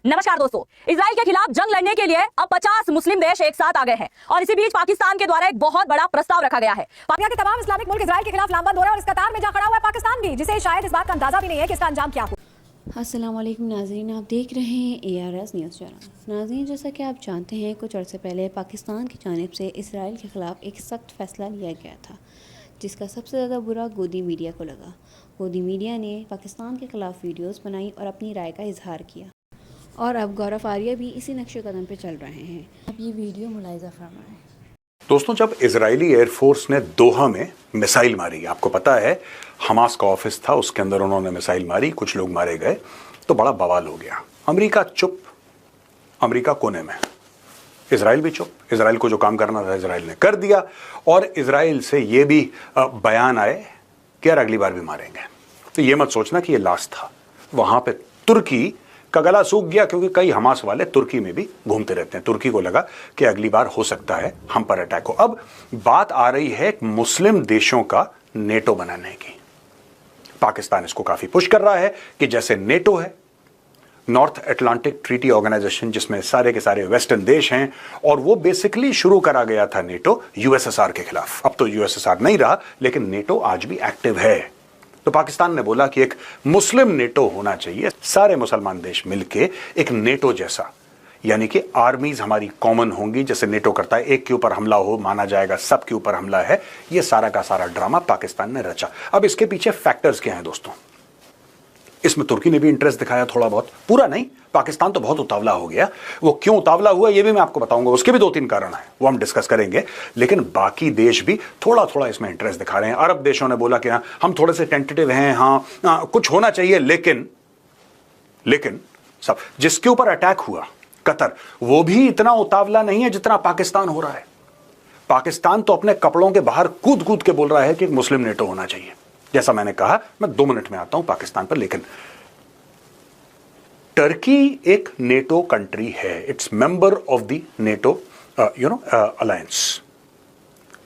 नमस्कार दोस्तों, इजराइल के खिलाफ जंग लड़ने के लिए अब 50 मुस्लिम देश एक साथ आ गए हैं और इसी बीच पाकिस्तान के द्वारा एक बहुत बड़ा प्रस्ताव रखा गया है। दुनिया के तमाम इस्लामिक मुल्क इजराइल के खिलाफ लामबंद हो रहे हैं और इस कतार में जा खड़ा हुआ है पाकिस्तान भी, जिसे शायद इस बात का अंदाजा भी नहीं है कि इसका अंजाम क्या हो। अस्सलाम वालेकुम नाज़रीन, आप देख रहे हैं ARS न्यूज़ चैनल। नाज़रीन, जैसा कि आप जानते हैं, कुछ अर्से पहले पाकिस्तान की जानिब से इसराइल के ख़िलाफ़ एक सख्त फ़ैसला लिया गया था, जिसका सबसे ज़्यादा बुरा गोदी मीडिया को लगा। गोदी मीडिया ने पाकिस्तान के ख़िलाफ़ वीडियोस बनाई और अपनी राय का इजहार किया, और अब गौरव आर्या भी इसी नक्शे कदम पे चल रहे हैं। अब ये वीडियो मुलाहिज़ा फरमाएं। दोस्तों, जब इजरायली एयरफोर्स ने दोहा में मिसाइल मारी, आपको पता है हमास का ऑफिस था, उसके अंदर उन्होंने मिसाइल मारी, कुछ लोग मारे गए, तो बड़ा बवाल हो गया। अमेरिका चुप, अमेरिका कोने में, इजराइल भी चुप। इजराइल को जो काम करना था इजराइल ने कर दिया, और इजराइल से ये भी बयान आए कि यार अगली बार भी मारेंगे। तो ये मत सोचना कि ये लास्ट था। वहां पे तुर्की का गला सूख गया, क्योंकि कई हमास वाले तुर्की में भी घूमते रहते हैं। तुर्की को लगा कि अगली बार हो सकता है हम पर अटैक हो। अब बात आ रही है मुस्लिम देशों का नेटो बनाने की। पाकिस्तान इसको काफी पुश कर रहा है कि जैसे नेटो है, नॉर्थ अटलांटिक ट्रीटी ऑर्गेनाइजेशन, जिसमें सारे के सारे वेस्टर्न देश हैं, और वो बेसिकली शुरू करा गया था नेटो यूएसएसआर के खिलाफ। अब तो यूएसएसआर नहीं रहा, लेकिन नेटो आज भी एक्टिव है। तो पाकिस्तान ने बोला कि एक मुस्लिम नेटो होना चाहिए, सारे मुसलमान देश मिलके एक नेटो जैसा, यानी कि आर्मीज हमारी कॉमन होंगी, जैसे नेटो करता है, एक के ऊपर हमला हो माना जाएगा, सब के ऊपर हमला है। ये सारा का सारा ड्रामा पाकिस्तान ने रचा। अब इसके पीछे फैक्टर्स क्या हैं दोस्तों? इसमें तुर्की ने भी इंटरेस्ट दिखाया थोड़ा बहुत, पूरा नहीं। पाकिस्तान तो बहुत उतावला हो गया। वो क्यों उतावला हुआ ये भी मैं आपको बताऊंगा, उसके भी 2-3 कारण हैं, वो हम डिस्कस करेंगे। लेकिन बाकी देश भी थोड़ा थोड़ा इसमें इंटरेस्ट दिखा रहे हैं। अरब देशों ने बोला कि हाँ, हम थोड़े से टेंटेटिव हैं, हाँ कुछ होना चाहिए, लेकिन सब जिसके ऊपर अटैक हुआ कतर, वो भी इतना उतावला नहीं है जितना पाकिस्तान हो रहा है। पाकिस्तान तो अपने कपड़ों के बाहर कूद कूद के बोल रहा है कि एक मुस्लिम नेटो होना चाहिए। जैसा मैंने कहा, मैं 2 मिनट में आता हूं पाकिस्तान पर। लेकिन टर्की एक नेटो कंट्री है, its member of the NATO alliance,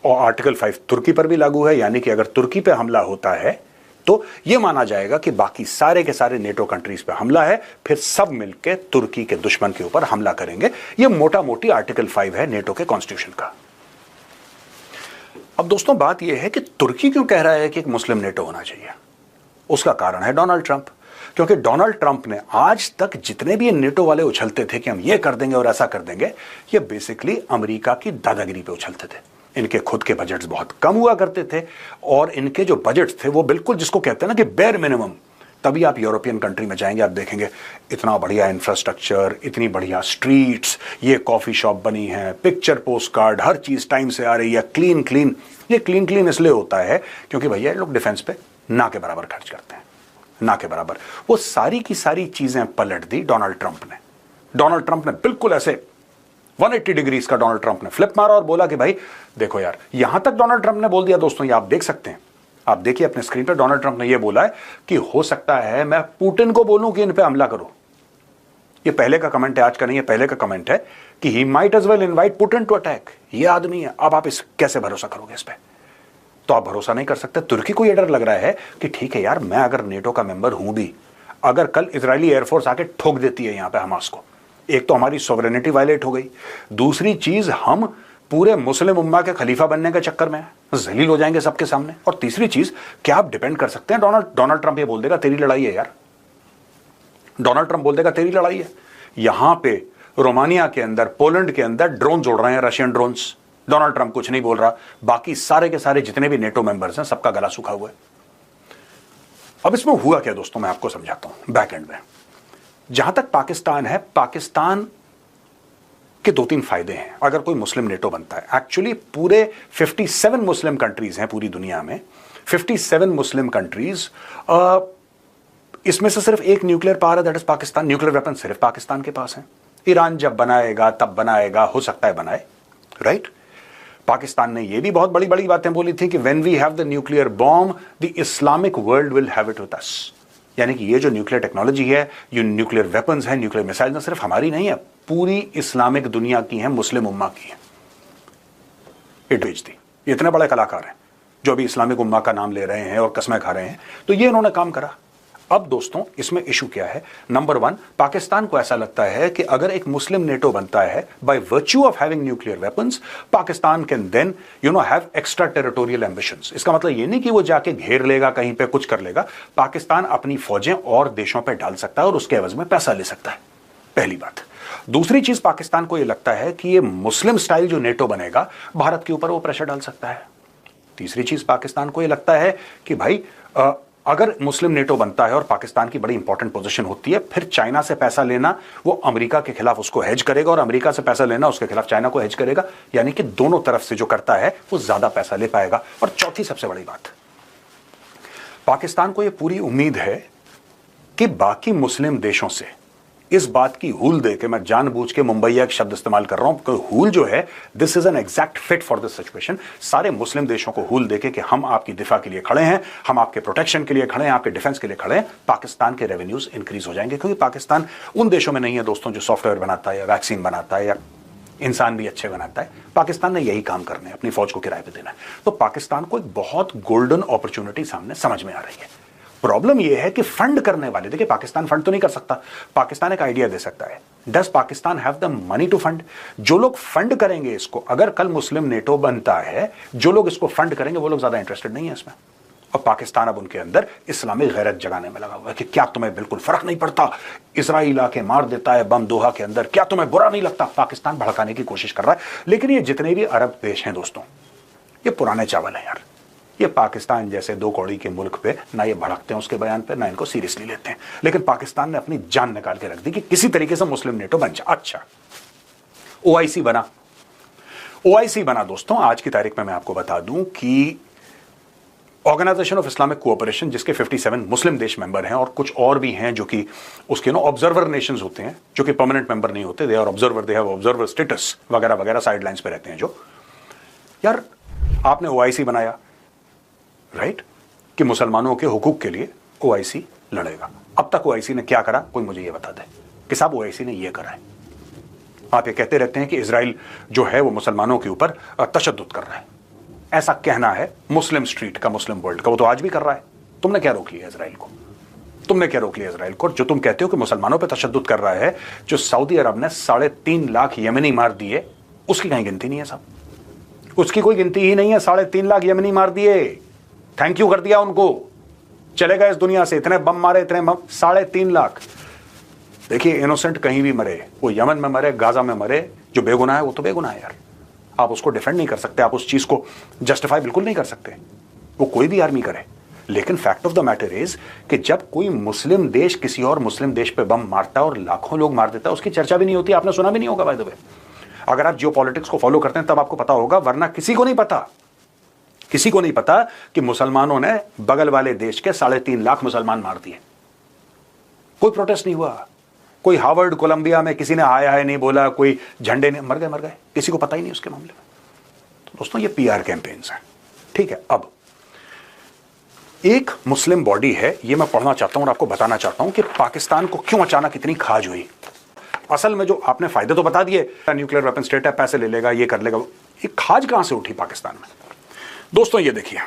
और आर्टिकल 5 तुर्की पर भी लागू है। यानी कि अगर तुर्की पे हमला होता है तो यह माना जाएगा कि बाकी सारे के सारे नेटो कंट्रीज पे हमला है, फिर सब मिलकर तुर्की के दुश्मन के ऊपर हमला करेंगे। यह मोटा मोटी आर्टिकल 5 है नेटो के कॉन्स्टिट्यूशन का। अब दोस्तों, बात यह है कि तुर्की क्यों कह रहा है कि एक मुस्लिम नेटो होना चाहिए? उसका कारण है डोनाल्ड ट्रंप। क्योंकि डोनाल्ड ट्रंप ने आज तक जितने भी ये नेटो वाले उछलते थे कि हम ये कर देंगे और ऐसा कर देंगे, ये बेसिकली अमेरिका की दादागिरी पे उछलते थे। इनके खुद के बजट्स बहुत कम हुआ करते थे, और इनके जो बजट्स थे वो बिल्कुल जिसको कहते हैं ना कि बेयर मिनिमम। तभी आप यूरोपियन कंट्री में जाएंगे, आप देखेंगे इतना बढ़िया इंफ्रास्ट्रक्चर, इतनी बढ़िया स्ट्रीट्स, ये कॉफी शॉप बनी है, पिक्चर पोस्ट कार्ड, हर चीज टाइम से आ रही है, क्लीन। ये क्लीन इसलिए होता है क्योंकि भैया लोग डिफेंस पे ना के बराबर खर्च करते हैं, ना के बराबर। वो सारी की सारी चीजें पलट दी डोनाल्ड ट्रंप ने। डोनाल्ड ट्रंप ने बिल्कुल ऐसे 180 डिग्रीज का डोनाल्ड ट्रंप ने फ्लिप मारा और बोला कि भाई देखो यार, यहां तक डोनाल्ड ट्रंप ने बोल दिया दोस्तों, ये आप देख सकते हैं, आप देखिए अपने स्क्रीन पर। डोनाल्ड ट्रंप ने यह बोला है कि हो सकता है मैं पुतिन को बोलूं कि इन पे हमला करो। ये पहले का कमेंट है, आज का नहीं है, पहले का कमेंट है कि he might as well invite Putin to attack. ये आदमी है। अब आप इस कैसे भरोसा करोगे इस पे? तो आप भरोसा नहीं कर सकते। तुर्की को यह डर लग रहा है कि ठीक है यार, मैं अगर नेटो का मेंबर हूं भी, अगर कल इजरायली एयरफोर्स आके ठोक देती है यहां पे हमास को, एक तो हमारी सॉवरेनिटी वायलेट हो गई, दूसरी चीज हम पूरे मुस्लिम उम्मा के खलीफा बनने के चक्कर में जलील हो जाएंगे सबके सामने, और तीसरी चीज, क्या आप डिपेंड कर सकते हैं डोनाल्ड ट्रंप ये बोल देगा तेरी लड़ाई है यार, डोनाल्ड ट्रंप बोल देगा तेरी लड़ाई है। यहां पे रोमानिया के अंदर, पोलैंड के अंदर ड्रोन जोड़ रहे हैं, रशियन ड्रोन्स। डोनाल्ड ट्रंप कुछ नहीं बोल रहा, बाकी सारे के सारे जितने भी नेटो मेंबर्स हैं सबका गला सूखा हुआ है। अब इसमें हुआ क्या दोस्तों, मैं आपको समझाता हूं बैक एंड में। जहां तक पाकिस्तान है, पाकिस्तान के 2-3 फायदे हैं अगर कोई मुस्लिम नेटो बनता है। एक्चुअली पूरे 57 मुस्लिम कंट्रीज हैं पूरी दुनिया में, 57 मुस्लिम कंट्रीज, इसमें से सिर्फ एक न्यूक्लियर पावर है, that is Pakistan. Nuclear weapon सिर्फ पाकिस्तान के पास है। ईरान जब बनाएगा तब बनाएगा, हो सकता है बनाए, राइट? पाकिस्तान ने यह भी बहुत बड़ी बड़ी बातें बोली थी कि when we have the nuclear bomb, the Islamic world will have it with us. यानी कि ये जो न्यूक्लियर टेक्नोलॉजी है, ये न्यूक्लियर वेपन्स है, न्यूक्लियर मिसाइल ना सिर्फ हमारी नहीं है, पूरी इस्लामिक दुनिया की है, मुस्लिम उम्मा की है। ये भेज दी। इतने बड़े कलाकार हैं जो अभी इस्लामिक उम्मा का नाम ले रहे हैं और कसमें खा रहे हैं, तो ये इन्होंने काम करा। अब दोस्तों इसमें इशू क्या है? नंबर वन, पाकिस्तान को ऐसा लगता है कि अगर एक मुस्लिम नेटो बनता है by virtue of having nuclear weapons, Pakistan can then have extra territorial ambitions. इसका मतलब ये नहीं कि वो जाके घेर लेगा, कहीं पे कुछ कर लेगा। पाकिस्तान अपनी फौजें और देशों पे डाल सकता है और उसके एवज में पैसा ले सकता है, पहली बात। दूसरी चीज, पाकिस्तान को यह लगता है कि ये मुस्लिम स्टाइल जो नेटो बनेगा, भारत के ऊपर वो प्रेशर डाल सकता है। तीसरी चीज, पाकिस्तान को यह लगता है कि भाई अगर मुस्लिम नेटो बनता है और पाकिस्तान की बड़ी इंपॉर्टेंट पोजीशन होती है, फिर चाइना से पैसा लेना, वो अमेरिका के खिलाफ उसको हेज करेगा और अमेरिका से पैसा लेना उसके खिलाफ चाइना को हेज करेगा, यानी कि दोनों तरफ से जो करता है वो ज्यादा पैसा ले पाएगा। और चौथी सबसे बड़ी बात, पाकिस्तान को यह पूरी उम्मीद है कि बाकी मुस्लिम देशों से इस बात की हूल दे के, मैं जानबूझ के मुंबईया एक शब्द इस्तेमाल कर रहा हूं, हूल जो है, this is an exact fit for this situation. सारे मुस्लिम देशों को हूल देके कि हम आपकी दिफा के लिए खड़े हैं, हम आपके प्रोटेक्शन के लिए खड़े हैं, आपके डिफेंस के लिए खड़े हैं, पाकिस्तान के रेवेन्यूज इंक्रीज हो जाएंगे। क्योंकि पाकिस्तान उन देशों में नहीं है दोस्तों जो सॉफ्टवेयर बनाता है या वैक्सीन बनाता है या इंसान भी अच्छे बनाता है। पाकिस्तान ने यही काम करने, अपनी फौज को किराए पे देना है। तो पाकिस्तान को एक बहुत गोल्डन अपॉर्चुनिटी सामने समझ में आ रही है। प्रॉब्लम यह है कि फंड करने वाले, देखिए पाकिस्तान फंड तो नहीं कर सकता, पाकिस्तान एक आइडिया दे सकता है। Does Pakistan have the money to fund? जो लोग फंड करेंगे इसको, अगर कल मुस्लिम नेटो बनता है, जो लोग इसको फंड करेंगे वो लोग ज्यादा इंटरेस्टेड नहीं है इसमें। और पाकिस्तान अब उनके अंदर इस्लामी गैरत जगाने में लगा हुआ है कि क्या तुम्हें बिल्कुल फर्क नहीं पड़ता, इजराइल आके मार देता है बम दोहा के अंदर, क्या तुम्हें बुरा नहीं लगता? पाकिस्तान भड़काने की कोशिश कर रहा है। लेकिन ये जितने भी अरब देश हैं दोस्तों, ये पुराने चावल है यार। ये पाकिस्तान जैसे दो कौड़ी के मुल्क पे ना ये भड़कते हैं उसके बयान पे, ना इनको सीरियसली लेते हैं। लेकिन पाकिस्तान ने अपनी जान निकाल के रख दी कि किसी तरीके से मुस्लिम नेटो बन जाए। अच्छा, ओआईसी बना। ओआईसी बना दोस्तों, आज की तारीख में मैं आपको बता दूं कि ऑर्गेनाइजेशन ऑफ इस्लामिक कोऑपरेशन, जिसके 57 मुस्लिम देश मेंबर हैं और कुछ और भी हैं जो कि उसके ऑब्जर्वर नेशंस होते हैं, जो कि परमानेंट मेंबर नहीं होते, they are observer, they have observer status वगैरह वगैरह, साइडलाइंस पे रहते हैं जो। यार आपने ओआईसी बनाया, राइट, कि मुसलमानों के हुकूक के लिए ओआईसी लड़ेगा। अब तक ओआईसी ने क्या करा, कोई मुझे ये बता दे कि साहब ओआईसी ने ये करा है। आप ये कहते रहते हैं कि इजराइल जो है वो मुसलमानों के ऊपर तशद्दुद कर रहा है, ऐसा कहना है मुस्लिम स्ट्रीट का, मुस्लिम वर्ल्ड का, वो तो आज भी कर रहा है। तुमने क्या रोक लिया इजराइल को? तुमने क्या रोक लिया इजराइल को? जो तुम कहते हो कि मुसलमानों पर तशद्दुद कर रहा है, जो सऊदी अरब ने 3.5 लाख यमनी मार दिए, उसकी कहीं गिनती नहीं है साहब, उसकी कोई गिनती ही नहीं है। 3.5 लाख यमनी मार दिए, थैंक यू कर दिया उनको, चले गए इस दुनिया से। इतने बम मारे, इतने बम, 3.5 लाख। देखिए इनोसेंट कहीं भी मरे, वो यमन में मरे, गाजा में मरे, जो बेगुनाह है वो तो बेगुनाह है यार। आप उसको डिफेंड नहीं कर सकते, आप उस चीज को जस्टिफाई बिल्कुल नहीं कर सकते, वो कोई भी आर्मी करे। लेकिन fact of the matter is कि जब कोई मुस्लिम देश किसी और मुस्लिम देश पे बम मारता है और लाखों लोग मार देता है, उसकी चर्चा भी नहीं होती। आपने सुना भी नहीं होगा बाय द वे। अगर आप जियोपॉलिटिक्स को फॉलो करते हैं तब आपको पता होगा, वरना किसी को नहीं पता। किसी को नहीं पता कि मुसलमानों ने बगल वाले देश के 3.5 लाख मुसलमान मार दिए। कोई प्रोटेस्ट नहीं हुआ, कोई हार्वर्ड कोलंबिया में किसी ने हाय हाय नहीं बोला, कोई झंडे नहीं, मर गए, किसी को पता ही नहीं उसके मामले में। तो दोस्तों ये पीआर कैंपेन्स हैं, ठीक है। अब एक मुस्लिम बॉडी है, ये मैं पढ़ना चाहता हूं और आपको बताना चाहता हूं कि पाकिस्तान को क्यों अचानक इतनी खाज हुई। असल में जो आपने फायदे तो बता दिए, न्यूक्लियर वेपन स्टेट है, पैसे ले लेगा, ये कर लेगा, ये खाज कहां से उठी पाकिस्तान में? दोस्तों ये देखिए,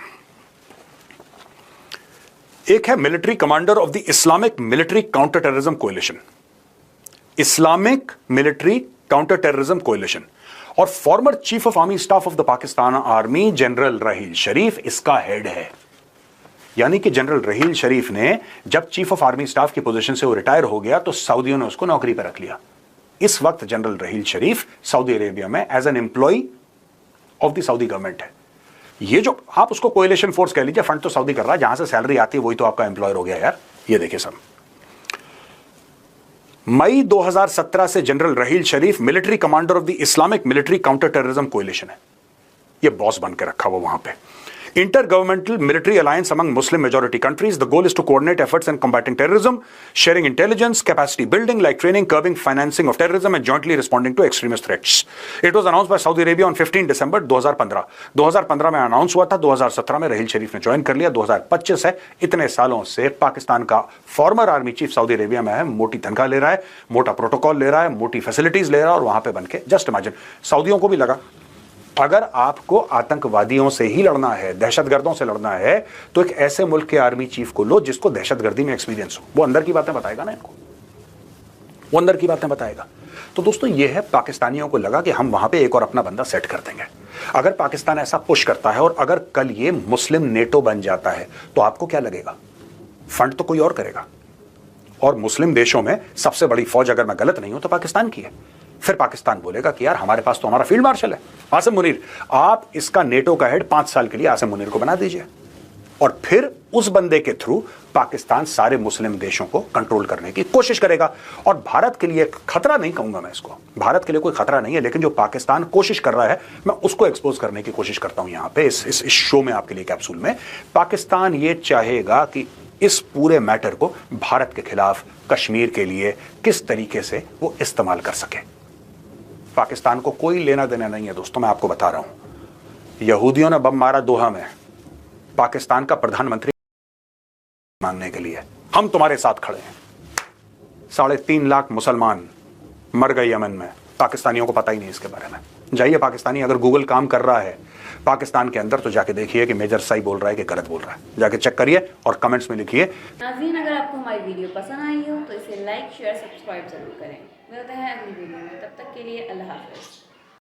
एक है military commander of the Islamic military counter terrorism coalition, Islamic military counter terrorism coalition, और former chief of army staff of the Pakistan army general Raheel Sharif इसका हेड है। यानी कि जनरल रहील शरीफ ने जब चीफ ऑफ आर्मी स्टाफ की पोजीशन से वो रिटायर हो गया तो सऊदियों ने उसको नौकरी पर रख लिया। इस वक्त general Raheel Sharif Saudi Arabia में as an employ of the Saudi government है। ये जो आप उसको कोएलिशन फोर्स कह लीजिए, फंड तो सऊदी कर रहा है, जहां से सैलरी आती है वही तो आपका एम्प्लॉयर हो गया यार। ये देखिए सब, मई 2017 से general Raheel Sharif military commander of the Islamic military counter terrorism coalition है, ये बॉस बन के रखा हुआ वहां पे। Intergovernmental military alliance among Muslim majority countries. The goal is to coordinate efforts in combating terrorism, sharing intelligence, capacity building like training, curbing financing of terrorism and jointly responding to extremist threats. It was announced by Saudi Arabia on 15 December 2015. 2015 में announce हुआ था, 2017 में रहील शरीफ ने join कर लिया, 2025 है। इतने सालों से पाकिस्तान का farmer army chief Saudi Arabia में है, मोटी तनख्वाह ले रहा है, मोटा प्रोटोकॉल ले रहा है, मोटी फैसिलिटीज ले रहा है और वहां पे बन के, जस्ट इमेजिन, सऊदियों को भी लगा अगर आपको आतंकवादियों से ही लड़ना है, दहशतगर्दों से लड़ना है, तो एक ऐसे मुल्क के आर्मी चीफ को लो जिसको दहशतगर्दी में एक्सपीरियंस हो। वो अंदर की बातें बताएगा ना इनको, वो अंदर की बातें बताएगा। तो दोस्तों ये है, पाकिस्तानियों को लगा कि हम वहां पे एक और अपना बंदा सेट कर देंगे। अगर पाकिस्तान ऐसा पुश करता है और अगर कल ये मुस्लिम नेटो बन जाता है तो आपको क्या लगेगा? फंड तो कोई और करेगा। और मुस्लिम देशों में सबसे बड़ी फौज, अगर मैं गलत नहीं हूं, तो पाकिस्तान की है। फिर पाकिस्तान बोलेगा कि यार हमारे पास तो हमारा फील्ड मार्शल है आसिम मुनीर, आप इसका नेटो का हेड 5 साल के लिए आसिम मुनीर को बना दीजिए। और फिर उस बंदे के थ्रू पाकिस्तान सारे मुस्लिम देशों को कंट्रोल करने की कोशिश करेगा। और भारत के लिए खतरा नहीं कहूंगा मैं इसको, भारत के लिए कोई खतरा नहीं है, लेकिन जो पाकिस्तान कोशिश कर रहा है मैं उसको एक्सपोज करने की कोशिश करता हूं यहां पे इस शो में, आपके लिए कैप्सूल में। पाकिस्तान ये चाहेगा कि इस पूरे मैटर को भारत के खिलाफ, कश्मीर के लिए किस तरीके से वो इस्तेमाल कर सके। पाकिस्तान को कोई लेना देना नहीं है दोस्तों, मैं आपको बता रहा हूं। यहूदियों ने बम मारा दोहा में, पाकिस्तान का प्रधानमंत्री मांगने के लिए हम तुम्हारे साथ खड़े हैं। 3.5 लाख मुसलमान मर गए यमन में, पाकिस्तानियों को पता ही नहीं इसके बारे में। जाइए पाकिस्तानी, अगर गूगल काम कर रहा है पाकिस्तान के अंदर तो जाके देखिए कि मेजर सही बोल रहा है कि गलत बोल रहा है, जाके चेक करिए और कमेंट्स में लिखिए। नाज़रीन, अगर आपको हमारी वीडियो पसंद आई हो तो इसे लाइक, शेयर, सब्सक्राइब जरूर करें। मिलते हैं अगली वीडियो में, तब तक के लिए अल्लाह हाफ़िज़।